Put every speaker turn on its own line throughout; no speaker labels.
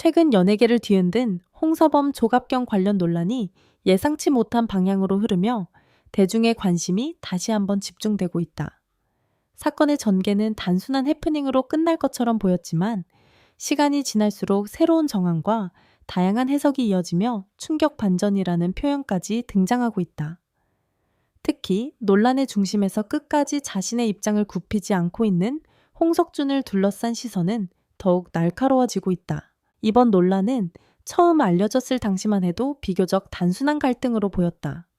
최근 연예계를 뒤흔든 홍서범 조갑경 관련 논란이 예상치 못한 방향으로 흐르며 대중의 관심이 다시 한번 집중되고 있다. 사건의 전개는 단순한 해프닝으로 끝날 것처럼 보였지만 시간이 지날수록 새로운 정황과 다양한 해석이 이어지며 충격 반전이라는 표현까지 등장하고 있다. 특히 논란의 중심에서 끝까지 자신의 입장을 굽히지 않고 있는 홍석준을 둘러싼 시선은 더욱 날카로워지고 있다. 이번 논란은 처음 알려졌을 당시만 해도 비교적 단순한 갈등으로 보였다.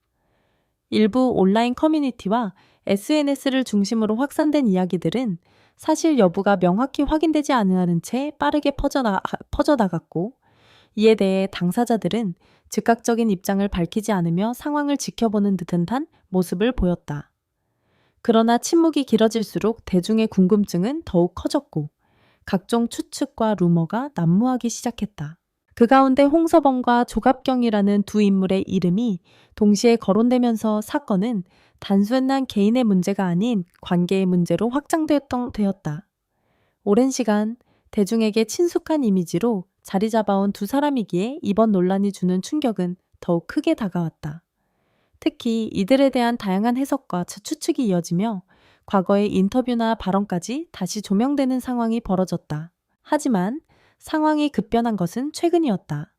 일부 온라인 커뮤니티와 SNS를 중심으로 확산된 이야기들은 사실 여부가 명확히 확인되지 않은 채 빠르게 퍼져나갔고, 이에 대해 당사자들은 즉각적인 입장을 밝히지 않으며 상황을 지켜보는 듯한 모습을 보였다. 그러나 침묵이 길어질수록 대중의 궁금증은 더욱 커졌고 각종 추측과 루머가 난무하기 시작했다. 그 가운데 홍서범과 조갑경이라는 두 인물의 이름이 동시에 거론되면서 사건은 단순한 개인의 문제가 아닌 관계의 문제로 확장되었다. 오랜 시간 대중에게 친숙한 이미지로 자리 잡아온 두 사람이기에 이번 논란이 주는 충격은 더욱 크게 다가왔다. 특히 이들에 대한 다양한 해석과 추측이 이어지며 과거의 인터뷰나 발언까지 다시 조명되는 상황이 벌어졌다. 하지만 상황이 급변한 것은 최근이었다.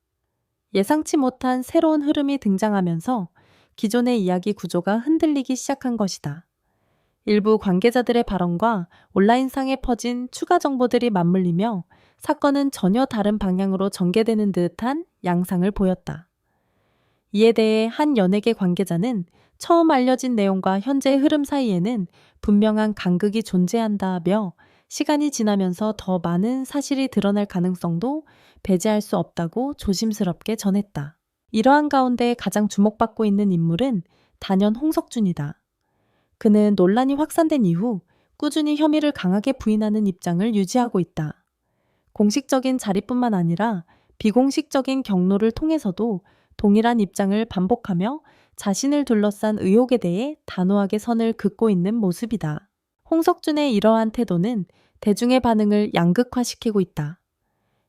예상치 못한 새로운 흐름이 등장하면서 기존의 이야기 구조가 흔들리기 시작한 것이다. 일부 관계자들의 발언과 온라인상에 퍼진 추가 정보들이 맞물리며 사건은 전혀 다른 방향으로 전개되는 듯한 양상을 보였다. 이에 대해 한 연예계 관계자는 처음 알려진 내용과 현재의 흐름 사이에는 분명한 간극이 존재한다며 시간이 지나면서 더 많은 사실이 드러날 가능성도 배제할 수 없다고 조심스럽게 전했다. 이러한 가운데 가장 주목받고 있는 인물은 단연 홍석준이다. 그는 논란이 확산된 이후 꾸준히 혐의를 강하게 부인하는 입장을 유지하고 있다. 공식적인 자리뿐만 아니라 비공식적인 경로를 통해서도 동일한 입장을 반복하며 자신을 둘러싼 의혹에 대해 단호하게 선을 긋고 있는 모습이다. 홍석준의 이러한 태도는 대중의 반응을 양극화시키고 있다.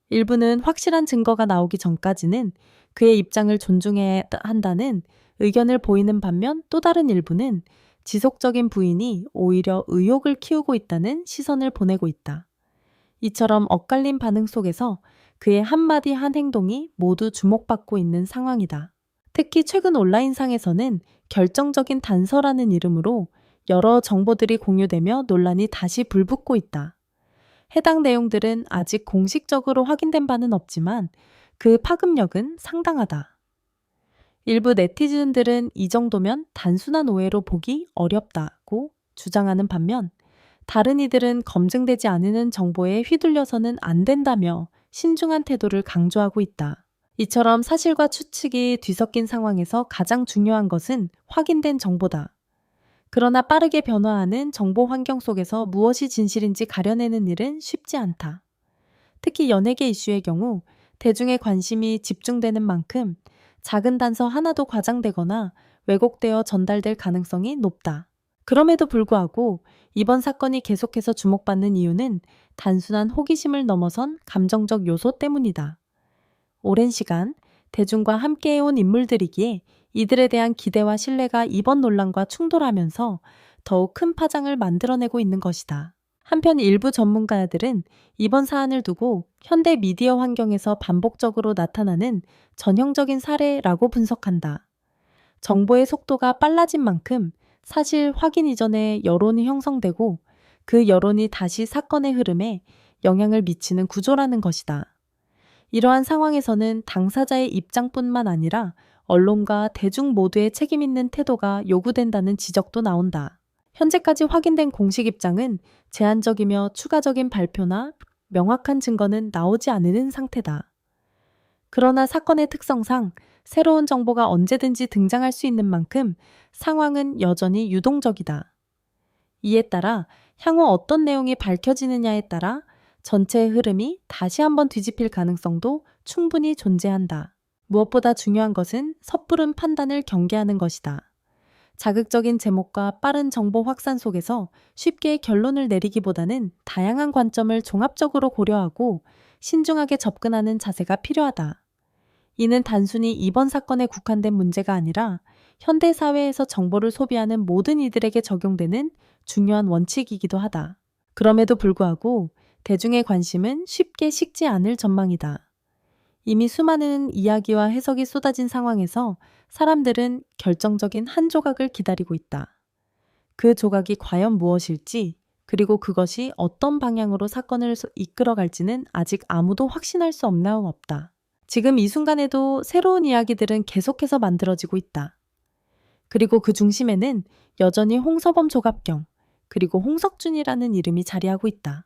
일부는 확실한 증거가 나오기 전까지는 그의 입장을 존중해야 한다는 의견을 보이는 반면 또 다른 일부는 지속적인 부인이 오히려 의혹을 키우고 있다는 시선을 보내고 있다. 이처럼 엇갈린 반응 속에서 그의 한마디 한 행동이 모두 주목받고 있는 상황이다. 특히 최근 온라인상에서는 결정적인 단서라는 이름으로 여러 정보들이 공유되며 논란이 다시 불붙고 있다. 해당 내용들은 아직 공식적으로 확인된 바는 없지만 그 파급력은 상당하다. 일부 네티즌들은 이 정도면 단순한 오해로 보기 어렵다고 주장하는 반면 다른 이들은 검증되지 않은 정보에 휘둘려서는 안 된다며 신중한 태도를 강조하고 있다. 이처럼 사실과 추측이 뒤섞인 상황에서 가장 중요한 것은 확인된 정보다. 그러나 빠르게 변화하는 정보 환경 속에서 무엇이 진실인지 가려내는 일은 쉽지 않다. 특히 연예계 이슈의 경우 대중의 관심이 집중되는 만큼 작은 단서 하나도 과장되거나 왜곡되어 전달될 가능성이 높다. 그럼에도 불구하고 이번 사건이 계속해서 주목받는 이유는 단순한 호기심을 넘어선 감정적 요소 때문이다. 오랜 시간 대중과 함께해온 인물들이기에 이들에 대한 기대와 신뢰가 이번 논란과 충돌하면서 더욱 큰 파장을 만들어내고 있는 것이다. 한편 일부 전문가들은 이번 사안을 두고 현대 미디어 환경에서 반복적으로 나타나는 전형적인 사례라고 분석한다. 정보의 속도가 빨라진 만큼 사실 확인 이전에 여론이 형성되고 그 여론이 다시 사건의 흐름에 영향을 미치는 구조라는 것이다. 이러한 상황에서는 당사자의 입장뿐만 아니라 언론과 대중 모두의 책임 있는 태도가 요구된다는 지적도 나온다. 현재까지 확인된 공식 입장은 제한적이며 추가적인 발표나 명확한 증거는 나오지 않는 상태다. 그러나 사건의 특성상 새로운 정보가 언제든지 등장할 수 있는 만큼 상황은 여전히 유동적이다. 이에 따라 향후 어떤 내용이 밝혀지느냐에 따라 전체의 흐름이 다시 한번 뒤집힐 가능성도 충분히 존재한다. 무엇보다 중요한 것은 섣부른 판단을 경계하는 것이다. 자극적인 제목과 빠른 정보 확산 속에서 쉽게 결론을 내리기보다는 다양한 관점을 종합적으로 고려하고 신중하게 접근하는 자세가 필요하다. 이는 단순히 이번 사건에 국한된 문제가 아니라 현대 사회에서 정보를 소비하는 모든 이들에게 적용되는 중요한 원칙이기도 하다. 그럼에도 불구하고 대중의 관심은 쉽게 식지 않을 전망이다. 이미 수많은 이야기와 해석이 쏟아진 상황에서 사람들은 결정적인 한 조각을 기다리고 있다. 그 조각이 과연 무엇일지, 그리고 그것이 어떤 방향으로 사건을 이끌어갈지는 아직 아무도 확신할 수 없다. 지금 이 순간에도 새로운 이야기들은 계속해서 만들어지고 있다. 그리고 그 중심에는 여전히 홍서범 조갑경, 그리고 홍석준이라는 이름이 자리하고 있다.